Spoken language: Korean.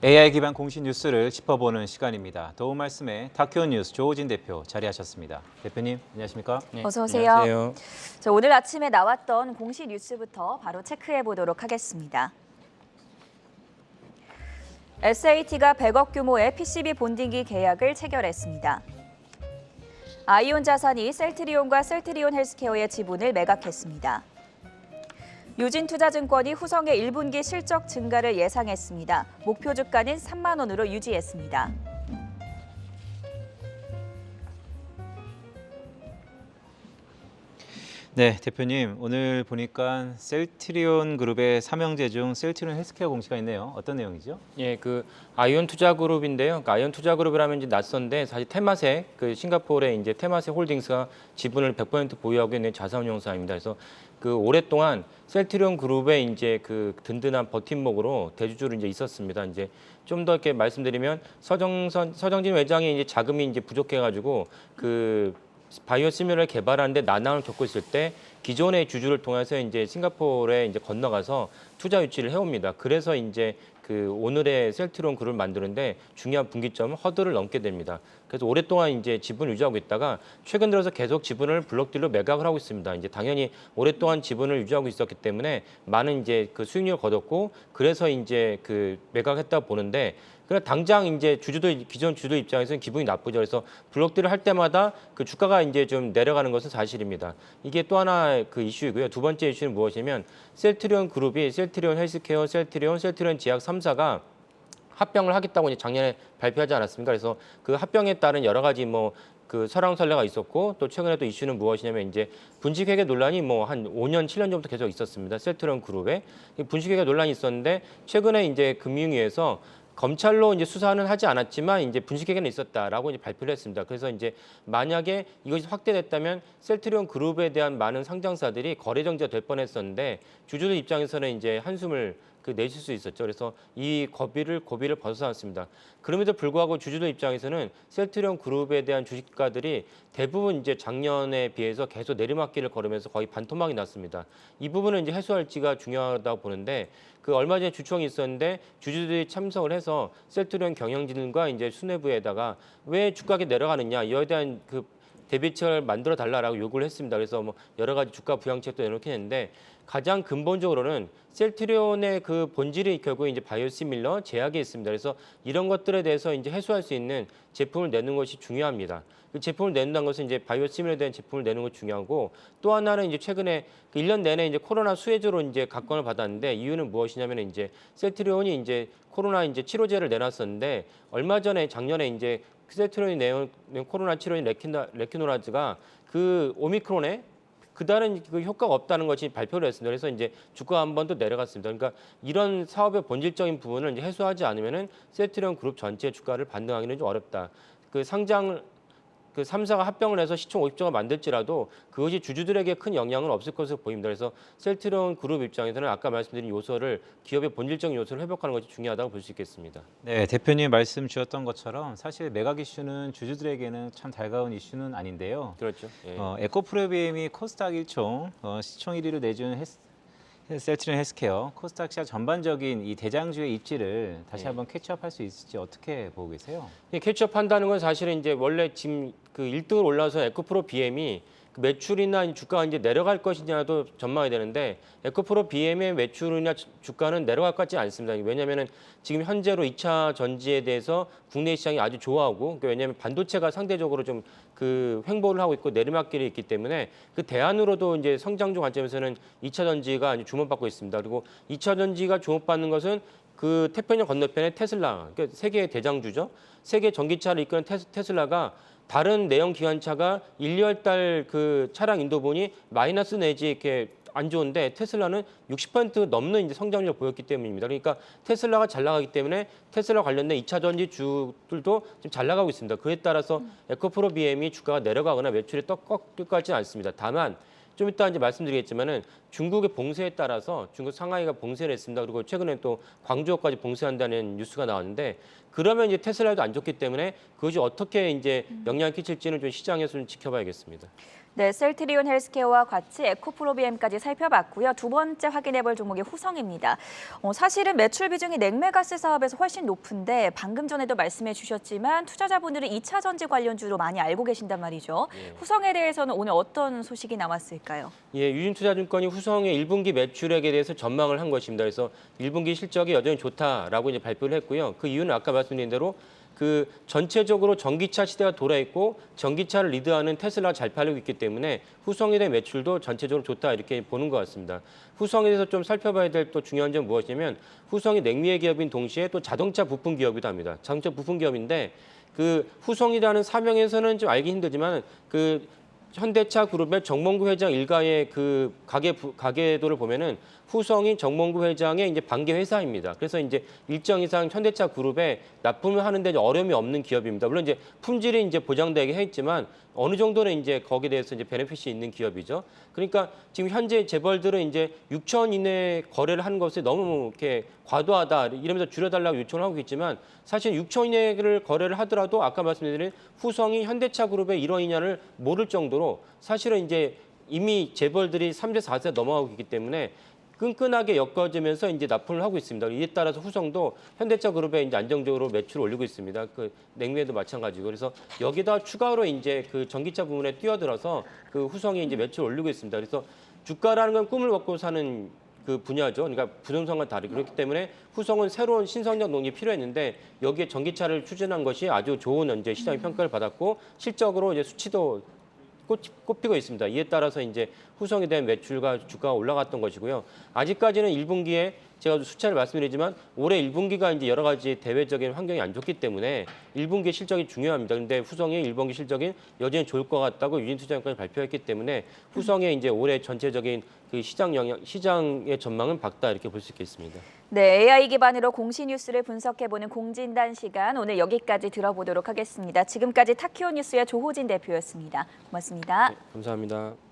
AI 기반 공시 뉴스를 짚어보는 시간입니다. 도움 말씀에 다큐 뉴스 조호진 대표 자리하셨습니다. 대표님, 안녕하십니까? 네, 어서 오세요. 안녕하세요. 자, 오늘 아침에 나왔던 공시 뉴스부터 바로 체크해 보도록 하겠습니다. SAT가 100억 규모의 PCB 본딩기 계약을 체결했습니다. 아이온 자산이 셀트리온과 셀트리온 헬스케어의 지분을 매각했습니다. 유진투자증권이 후성의 1분기 실적 증가를 예상했습니다. 목표 주가는 3만 원으로 유지했습니다. 네, 대표님, 오늘 보니까 셀트리온 그룹의 삼형제 중 셀트리온 헬스케어 공시가 있네요. 어떤 내용이죠? 예, 아이온 투자그룹인데요. 아이온 투자그룹이라면 이제 낯선데 사실 테마색 싱가포르의 이제 테마색 홀딩스가 지분을 100% 보유하고 있는 자산운용사입니다. 그래서 오랫동안 셀트리온 그룹의 이제 든든한 버팀목으로 대주주로 이제 있었습니다. 이제 좀 더 이렇게 말씀드리면 서정진 회장이 이제 자금이 이제 부족해가지고 바이오 시밀러를 개발하는데 난항을 겪고 있을 때 기존의 주주를 통해서 이제 싱가포르에 이제 건너가서 투자 유치를 해옵니다. 그래서 이제 오늘의 셀트리온 그룹을 만드는데 중요한 분기점 허들을 넘게 됩니다. 그래서 오랫동안 이제 지분을 유지하고 있다가 최근 들어서 계속 지분을 블록딜로 매각을 하고 있습니다. 이제 당연히 오랫동안 지분을 유지하고 있었기 때문에 많은 이제 수익률을 거뒀고 그래서 이제 매각했다 보는데 그러나 당장 이제 기존 주주들 입장에서는 기분이 나쁘죠. 그래서 블록딜을 할 때마다 주가가 이제 좀 내려가는 것은 사실입니다. 이게 또 하나 이슈이고요. 두 번째 이슈는 무엇이냐면 셀트리온 그룹이 셀트리온 헬스케어, 셀트리온 제약 3사가 합병을 하겠다고 이제 작년에 발표하지 않았습니까? 그래서 합병에 따른 여러 가지 설왕설래가 있었고 또 최근에 또 이슈는 무엇이냐면 이제 분식회계 논란이 한 5년, 7년 전부터 계속 있었습니다. 셀트리온 그룹에 분식회계 논란이 있었는데 최근에 이제 금융위에서 검찰로 이제 수사는 하지 않았지만 이제 분식회계는 있었다라고 이제 발표를 했습니다. 그래서 이제 만약에 이것이 확대됐다면 셀트리온 그룹에 대한 많은 상장사들이 거래 정지가 될 뻔했었는데 주주들 입장에서는 이제 한숨을 내쉴 수 있었죠. 그래서 이 고비를 벗어났습니다. 그럼에도 불구하고 주주들 입장에서는 셀트리온 그룹에 대한 주식가들이 대부분 이제 작년에 비해서 계속 내리막길을 걸으면서 거의 반토막이 났습니다. 이 부분은 이제 해소할지가 중요하다고 보는데 얼마 전에 주총이 있었는데 주주들이 참석을 해서 셀트리온 경영진과 이제 수뇌부에다가 왜 주가가 내려가느냐 이에 대한 대비책을 만들어 달라라고 요구를 했습니다. 그래서 여러 가지 주가 부양책도 내놓긴 했는데 가장 근본적으로는 셀트리온의 본질이 결국 이제 바이오시밀러 제약에 있습니다. 그래서 이런 것들에 대해서 이제 해소할 수 있는 제품을 내는 것이 중요합니다. 제품을 낸다는 것은 이제 바이오시밀러에 대한 제품을 내는 것이 중요하고 또 하나는 이제 최근에 1년 내내 이제 코로나 수혜주로 이제 각광을 받았는데 이유는 무엇이냐면 이제 셀트리온이 이제 코로나 이제 치료제를 내놨었는데 얼마 전에 작년에 이제 셀트리온이 내온 코로나 치료인 레키노라즈가 오미크론에 그다른 효과가 없다는 것이 발표를 했습니다. 그래서 이제 주가가 한 번 더 내려갔습니다. 그러니까 이런 사업의 본질적인 부분을 이제 해소하지 않으면은 셀트리온 그룹 전체 주가를 반등하기는 좀 어렵다. 상장 3사가 합병을 해서 시총 50조가 만들지라도 그것이 주주들에게 큰 영향은 없을 것으로 보입니다. 그래서 셀트리온 그룹 입장에서는 아까 말씀드린 요소를 기업의 본질적인 요소를 회복하는 것이 중요하다고 볼 수 있겠습니다. 네, 대표님 말씀 주셨던 것처럼 사실 매각 이슈는 주주들에게는 참 달가운 이슈는 아닌데요. 그렇죠. 예. 에코프로비엠이 코스닥 1총 시총 1위를 내준 셀트리온 헬스케어, 코스닥 시장 전반적인 이 대장주의 입지를 다시 한번 캐치업할 수 있을지 어떻게 보고 계세요? 캐치업한다는 건 사실은 이제 원래 지금 1등을 올라서 에코프로 BM이 매출이나 주가가 이제 내려갈 것이냐도 전망이 되는데 에코프로 BM의 매출이나 주가는 내려갈 것 같지 않습니다. 왜냐하면 지금 현재로 2차 전지에 대해서 국내 시장이 아주 좋아하고 왜냐하면 반도체가 상대적으로 좀 횡보를 하고 있고 내리막길이 있기 때문에 대안으로도 이제 성장주 관점에서는 2차 전지가 이제 주목받고 있습니다. 그리고 2차 전지가 주목받는 것은 태평양 건너편의 테슬라, 그러니까 세계의 대장주죠. 세계 전기차를 이끄는 테슬라가 다른 내연 기관차가 1, 2월 달 차량 인도분이 마이너스 내지 이렇게 안 좋은데 테슬라는 60% 넘는 이제 성장률을 보였기 때문입니다. 그러니까 테슬라가 잘 나가기 때문에 테슬라 관련된 2차 전지주들도 지금 잘 나가고 있습니다. 그에 따라서 에코프로 BM이 주가가 내려가거나 매출이 꺾일 것 같지는 않습니다. 다만 좀 이따 이제 말씀드리겠지만은 중국의 봉쇄에 따라서 중국 상하이가 봉쇄를 했습니다. 그리고 최근에 또 광주까지 봉쇄한다는 뉴스가 나왔는데 그러면 이제 테슬라도 안 좋기 때문에 그것이 어떻게 이제 영향을 끼칠지는 좀 시장에서 좀 지켜봐야겠습니다. 네, 셀트리온 헬스케어와 같이 에코프로비엠까지 살펴봤고요. 두 번째 확인해볼 종목이 후성입니다. 사실은 매출 비중이 냉매가스 사업에서 훨씬 높은데 방금 전에도 말씀해 주셨지만 투자자분들은 2차 전지 관련주로 많이 알고 계신단 말이죠. 후성에 대해서는 오늘 어떤 소식이 나왔을까요? 예, 유진투자증권이 후성의 1분기 매출액에 대해서 전망을 한 것입니다. 그래서 1분기 실적이 여전히 좋다라고 이제 발표를 했고요. 그 이유는 아까 말씀드린 대로 그 전체적으로 전기차 시대가 돌아있고 전기차를 리드하는 테슬라가 잘 팔리고 있기 때문에 후성에 대한 매출도 전체적으로 좋다 이렇게 보는 것 같습니다. 후성에 대해서 좀 살펴봐야 될 또 중요한 점은 무엇이냐면 후성이 냉미의 기업인 동시에 또 자동차 부품 기업이기도 합니다. 자동차 부품 기업인데 그 후성이라는 사명에서는 좀 알기 힘들지만 그 현대차 그룹의 정몽구 회장 일가의 그 가계도를 보면은 후성이 정몽구 회장의 이제 반개 회사입니다. 그래서 이제 일정 이상 현대차 그룹에 납품을 하는데 어려움이 없는 기업입니다. 물론 이제 품질이 이제 보장되게 했지만 어느 정도는 이제 거기에 대해서 이제 베네핏이 있는 기업이죠. 그러니까 지금 현재 재벌들은 이제 6천 이내 거래를 하는 것이 너무 이렇게 과도하다 이러면서 줄여달라고 요청을 하고 있지만 사실 6천 이내를 거래를 하더라도 아까 말씀드린 후성이 현대차 그룹의 일원이냐를 모를 정도로 사실은 이제 이미 재벌들이 3세, 4세 넘어가고 있기 때문에 끈끈하게 엮어지면서 이제 납품을 하고 있습니다. 이에 따라서 후성도 현대차 그룹에 이제 안정적으로 매출을 올리고 있습니다. 그 냉매도 마찬가지고 그래서 여기다 추가로 이제 그 전기차 부분에 뛰어들어서 그 후성이 이제 매출을 올리고 있습니다. 그래서 주가라는 건 꿈을 먹고 사는 그 분야죠. 그러니까 부동산과 다르고 그렇기 때문에 후성은 새로운 신성장 농이 필요했는데 여기에 전기차를 추진한 것이 아주 좋은 이제 시장의 평가를 받았고 실적으로 이제 수치도 꼽히고 있습니다. 이에 따라서 이제 후성에 대한 매출과 주가가 올라갔던 것이고요. 아직까지는 1분기에 제가 수차를 말씀드리지만 올해 1분기가 이제 여러 가지 대외적인 환경이 안 좋기 때문에 1분기 실적이 중요합니다. 그런데 후성의 1분기 실적이 여전히 좋을 것 같다고 유진투자증권이 발표했기 때문에 후성의 이제 올해 전체적인 그 시장의 전망은 밝다 이렇게 볼 수 있겠습니다. 네, AI 기반으로 공시 뉴스를 분석해보는 공진단 시간 오늘 여기까지 들어보도록 하겠습니다. 지금까지 타키오 뉴스의 조호진 대표였습니다. 고맙습니다. 네, 감사합니다.